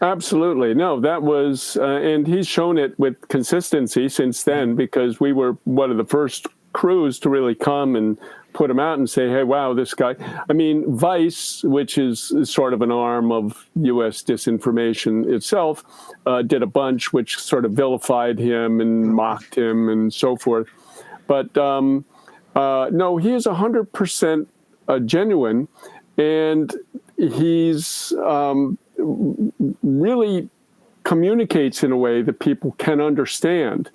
Absolutely. No, that was, and he's shown it with consistency since then, because we were one of the first crews to really come and put him out and say, hey, wow, this guy. I mean, Vice, which is sort of an arm of U.S. disinformation itself, did a bunch which sort of vilified him and mocked him and so forth. But no, he is 100% genuine, and he's really communicates in a way that people can understand.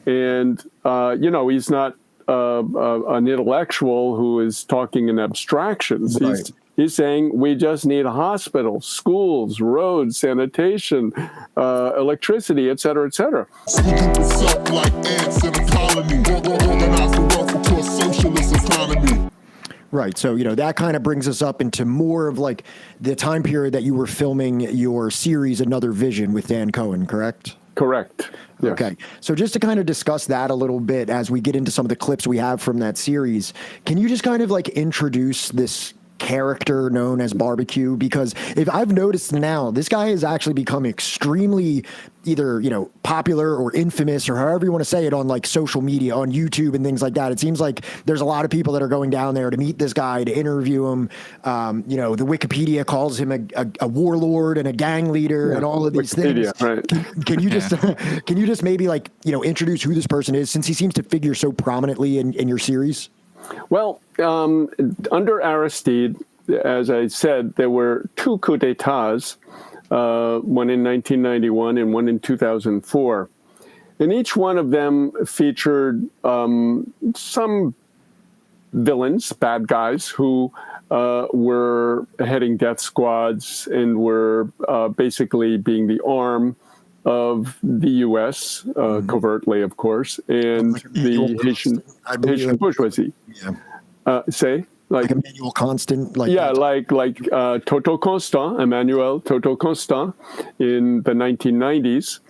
And, he's not an intellectual who is talking in abstractions. Right. He's saying we just need hospitals, schools, roads, sanitation, electricity, et cetera, et cetera. Like ants in a colony, organize the wealth into a socialist economy. Right. So, that kind of brings us up into more of like the time period that you were filming your series, Another Vision, with Dan Cohen, correct? Correct. Yes. Okay. So just to kind of discuss that a little bit as we get into some of the clips we have from that series, can you just kind of like introduce this character known as Barbecue? Because if I've noticed now, this guy has actually become extremely either, popular or infamous, or however you want to say it, on like social media, on YouTube and things like that. It seems like there's a lot of people that are going down there to meet this guy, to interview him. The Wikipedia calls him a warlord and a gang leader, and all of these things. Right. Can you just can you just maybe introduce who this person is, since he seems to figure so prominently in your series? Well, under Aristide, as I said, there were two coups d'états, one in 1991 and one in 2004. And each one of them featured some villains, bad guys, who were heading death squads and were basically being the arm of the U.S., covertly, of course, and the Haitian bourgeoisie. Yeah. Say? Like Emmanuel Constant? Like Toto Constant, Emmanuel Toto Constant, in the 1990s,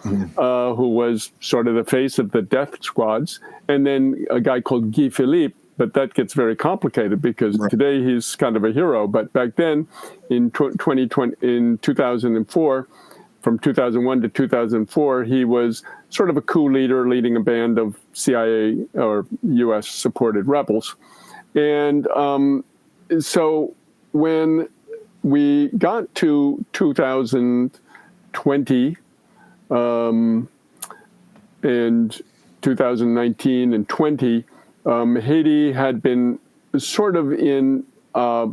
who was sort of the face of the death squads, and then a guy called Guy Philippe. But that gets very complicated, because today he's kind of a hero. But back then, in 2004, from 2001 to 2004, he was sort of a coup leader leading a band of CIA or U.S. supported rebels. And so when we got to 2020 and 2019 and 20, Haiti had been sort of in a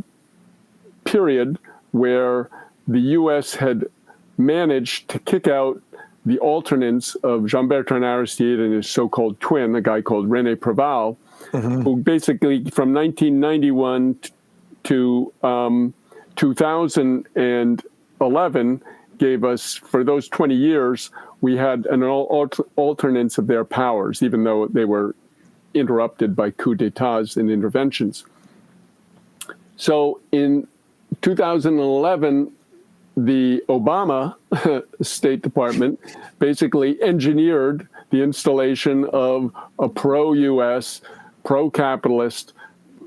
period where the U.S. had managed to kick out the alternates of Jean-Bertrand Aristide and his so-called twin, a guy called René Préval, who basically from 1991 to 2011 gave us, for those 20 years, we had an alternates of their powers, even though they were interrupted by coups d'états and interventions. So in 2011, the Obama State Department basically engineered the installation of a pro-U.S., pro-capitalist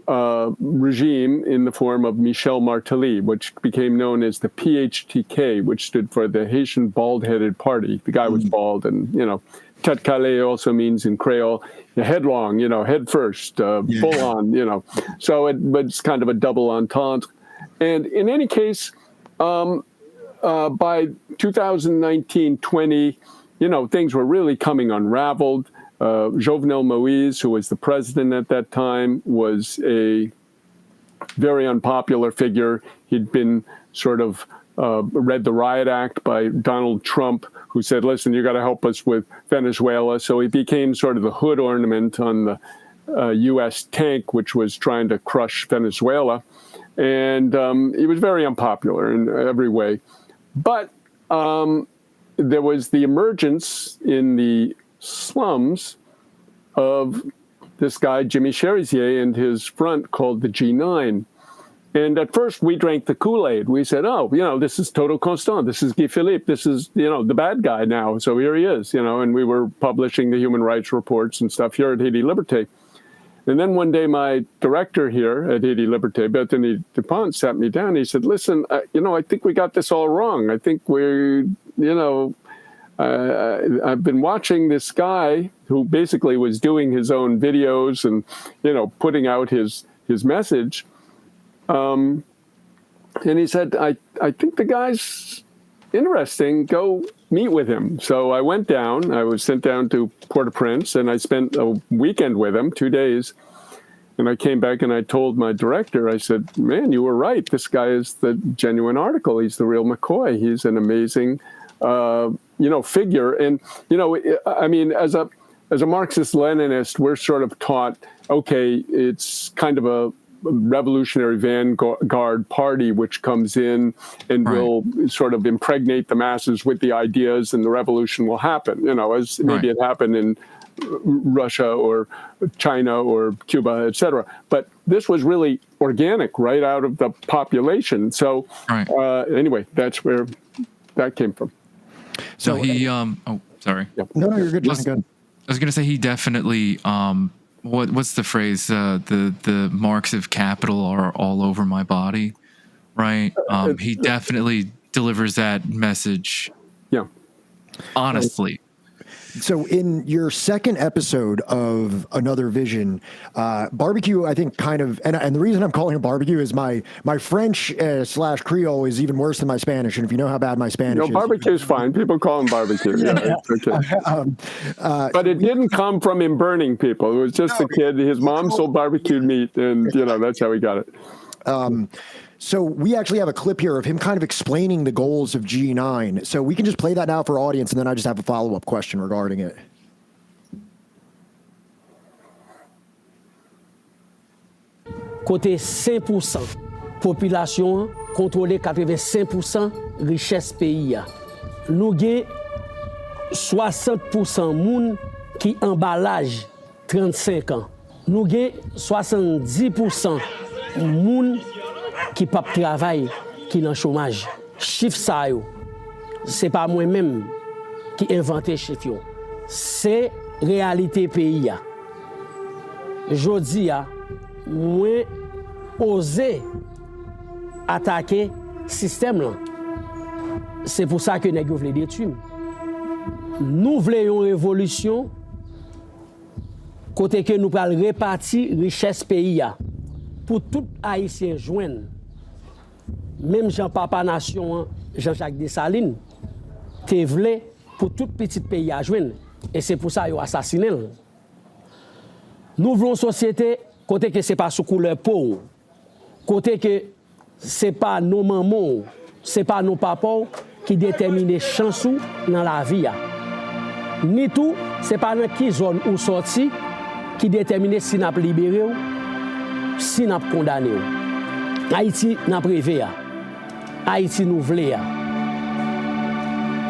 regime in the form of Michel Martelly, which became known as the PHTK, which stood for the Haitian Bald-Headed Party. The guy was bald, and, tête calée also means in Creole, headlong, head first, full on, So it's kind of a double entente. And in any case, by 2019-20, things were really coming unraveled. Jovenel Moïse, who was the president at that time, was a very unpopular figure. He'd been sort of read the Riot Act by Donald Trump, who said, listen, you got to help us with Venezuela. So he became sort of the hood ornament on the U.S. tank, which was trying to crush Venezuela. And he was very unpopular in every way. But there was the emergence in the slums of this guy, Jimmy Cherizier, and his front called the G9. And at first we drank the Kool-Aid. We said, this is Toto Constant. This is Guy Philippe. This is, the bad guy now. So here he is, and we were publishing the human rights reports and stuff here at Haiti Liberté. And then one day, my director here at Haiti Liberté, Bethany Dupont, sat me down. He said, listen, I think we got this all wrong. I think I've been watching this guy who basically was doing his own videos and, putting out his message. And he said, I think the guy's interesting. Go meet with him. So I went down. I was sent down to Port-au-Prince, and I spent a weekend with him, 2 days. And I came back and I told my director, I said, man, you were right. This guy is the genuine article. He's the real McCoy. He's an amazing, figure. And, I mean, as a Marxist-Leninist, we're sort of taught, okay, it's kind of a revolutionary vanguard party which comes in and will sort of impregnate the masses with the ideas, and the revolution will happen, as maybe it happened in Russia or China or Cuba, et cetera. But this was really organic, right out of the population. So anyway, that's where that came from. So he, sorry. Yeah. No, you're good. I was going to say he definitely, what's the phrase? The marks of capital are all over my body, right? He definitely delivers that message. Yeah. Honestly. So in your second episode of Another Vision, barbecue, I think kind of, and the reason I'm calling it barbecue is my French / Creole is even worse than my Spanish. And if you know how bad my Spanish is. Barbecue's fine. People call him barbecue. Yeah, it's okay. But it didn't come from him burning people. It was just a kid. His mom sold barbecued meat, and, that's how he got it. So we actually have a clip here of him kind of explaining the goals of G9. So we can just play that now for our audience, and then I just have a follow-up question regarding it. Côté 5% population contrôler 85% richesse pays. Nous avons 60% moun qui emballage 35 ans. Nous avons 70% moun qui pas travail, qui dans chômage. Chiffre ça yo, c'est pas moi-même qui inventé chiffre yo. C'est réalité pays a. Jodi a, moi osé attaquer système là. C'est pour ça que nèg yo vle détruire. Nous voulons une révolution côté que nous pral répartir richesse pays a pour tout haïtien joindre. Même Jean-Papa Nation, Jean-Jacques Dessalines, te vle pour tout petit pays à joindre. Et c'est pour ça qu'ils ont assassiné. Nous voulons une société côté que ce n'est pas sous couleur peau, côté que ce n'est pas nos mamans, ce n'est pas nos papas qui déterminent les chances dans la vie. Ni tout, ce n'est pas dans qui zone ou sorti qui détermine si nous avons libéré ou si nous avons condamné. Haïti n'a privé. Haïti nous voulons.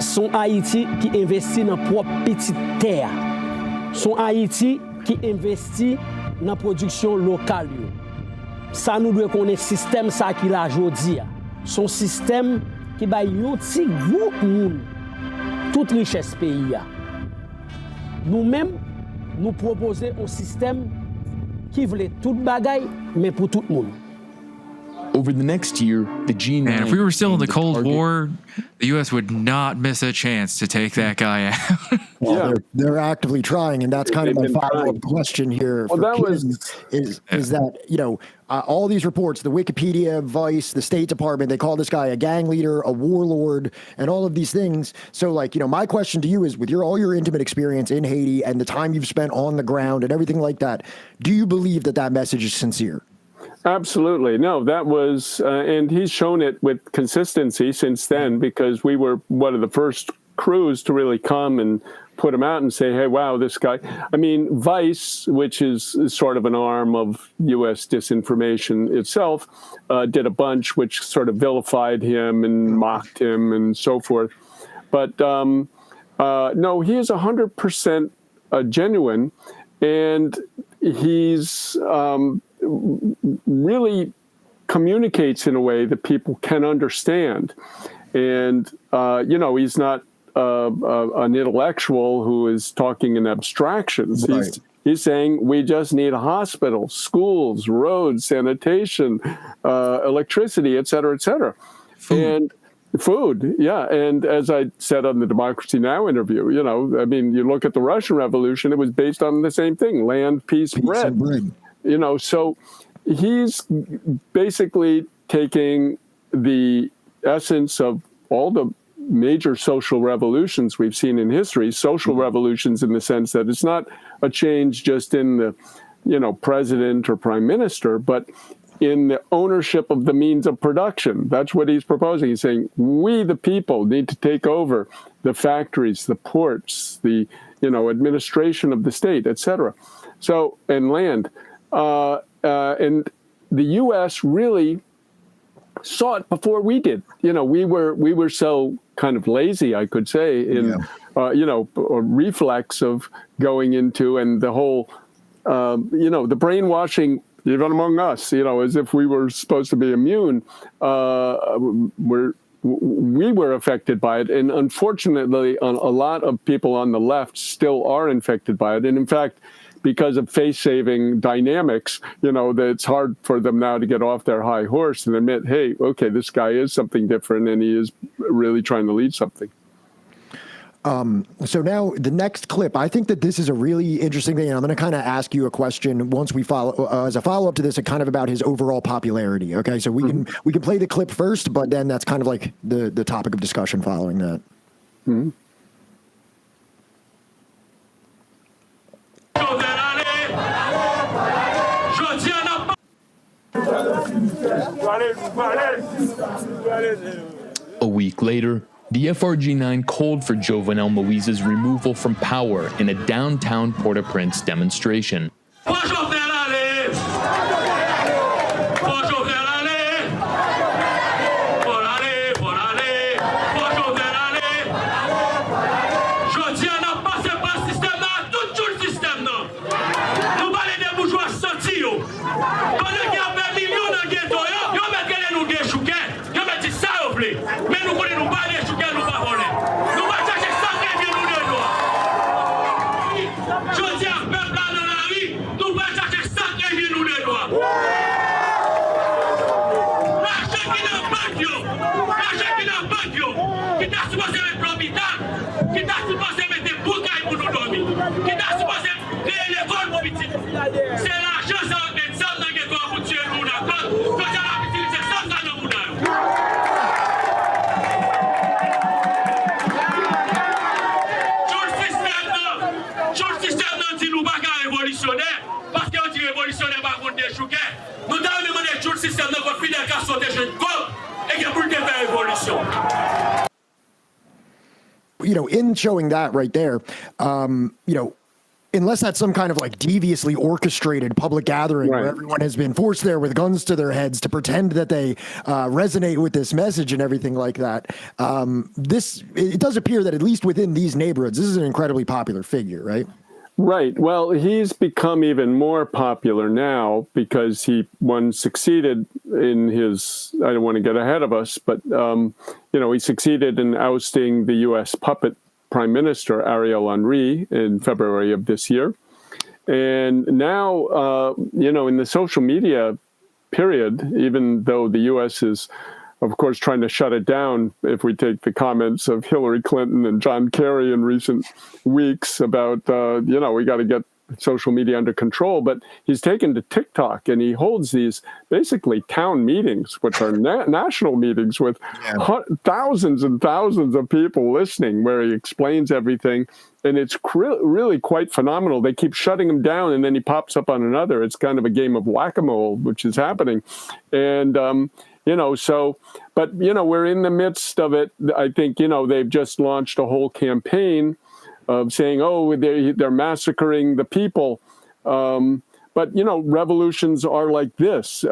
Son Haïti qui investit dans propre petite terre. Son Haïti qui investit dans la production locale. Ça nous doit connaître système ça qui l'a jodi. Son système qui ba yon ti groupe moun toute richesse pays. Nous-mêmes nous proposons un système qui voulait toute bagaille mais pour tout le monde. Over the next year, the G9. And if we were still in the Cold target. War, the U.S. would not miss a chance to take that guy out. Well, they're actively trying, and that's kind of my follow-up question here. Well, that is that all these reports, the Wikipedia, Vice, the State Department, they call this guy a gang leader, a warlord, and all of these things. So, my question to you is, with all your intimate experience in Haiti and the time you've spent on the ground and everything like that, do you believe that message is sincere? Absolutely. No, that was, and he's shown it with consistency since then, because we were one of the first crews to really come and put him out and say, hey, wow, this guy. I mean, Vice, which is sort of an arm of U.S. disinformation itself, did a bunch which sort of vilified him and mocked him and so forth. But no, he is 100% genuine, and he's really communicates in a way that people can understand. And, he's not an intellectual who is talking in abstractions. Right. He's saying we just need hospitals, schools, roads, sanitation, electricity, et cetera, et cetera. And food, yeah. And as I said on the Democracy Now! Interview, I mean, you look at the Russian Revolution, it was based on the same thing, land, peace, bread. So he's basically taking the essence of all the major social revolutions we've seen in history, social revolutions in the sense that it's not a change just in the, president or prime minister, but in the ownership of the means of production. That's what he's proposing. He's saying, we, the people, need to take over the factories, the ports, the, administration of the state, et cetera. So, and land. And the U.S. really saw it before we did. We were so kind of lazy, I could say, in, a reflex of going into, and the whole, the brainwashing, even among us, as if we were supposed to be immune, we were affected by it. And unfortunately, a lot of people on the left still are infected by it. And in fact, because of face-saving dynamics, that it's hard for them now to get off their high horse and admit, hey, okay, this guy is something different and he is really trying to lead something. So now the next clip, I think that this is a really interesting thing. And I'm going to kind of ask you a question once we follow, as a follow-up to this, kind of about his overall popularity. Okay, so we can play the clip first, but then that's kind of like the topic of discussion following that. Mm-hmm. A week later, the FRG9 called for Jovenel Moïse's removal from power in a downtown Port-au-Prince demonstration. In showing that right there, unless that's some kind of like deviously orchestrated public gathering where everyone has been forced there with guns to their heads to pretend that they resonate with this message and everything like that, it does appear that at least within these neighborhoods, this is an incredibly popular figure, right? Right. Well, he's become even more popular now because he succeeded in his, I don't want to get ahead of us, but, he succeeded in ousting the U.S. puppet Prime Minister Ariel Henry in February of this year. And now, in the social media period, even though the U.S. is, of course, trying to shut it down, if we take the comments of Hillary Clinton and John Kerry in recent weeks about, we got to get social media under control. But he's taken to TikTok and he holds these basically town meetings, which are national meetings with thousands and thousands of people listening, where he explains everything. And it's really quite phenomenal. They keep shutting him down and then he pops up on another. It's kind of a game of whack-a-mole, which is happening. And, but we're in the midst of it. I think, they've just launched a whole campaign of saying, oh, they're massacring the people. But, revolutions are like this,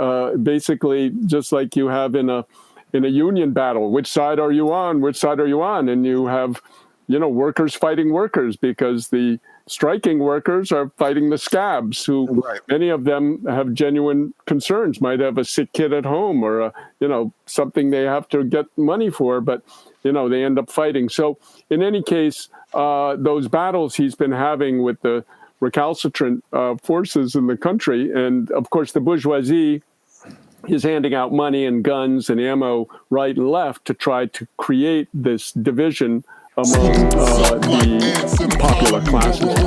basically, just like you have in a union battle. Which side are you on? Which side are you on? And you have, workers fighting workers because the striking workers are fighting the scabs who many of them have genuine concerns, might have a sick kid at home or, something they have to get money for, but, they end up fighting. So in any case, those battles he's been having with the recalcitrant forces in the country. And of course, the bourgeoisie is handing out money and guns and ammo right and left to try to create this division among the popular classes.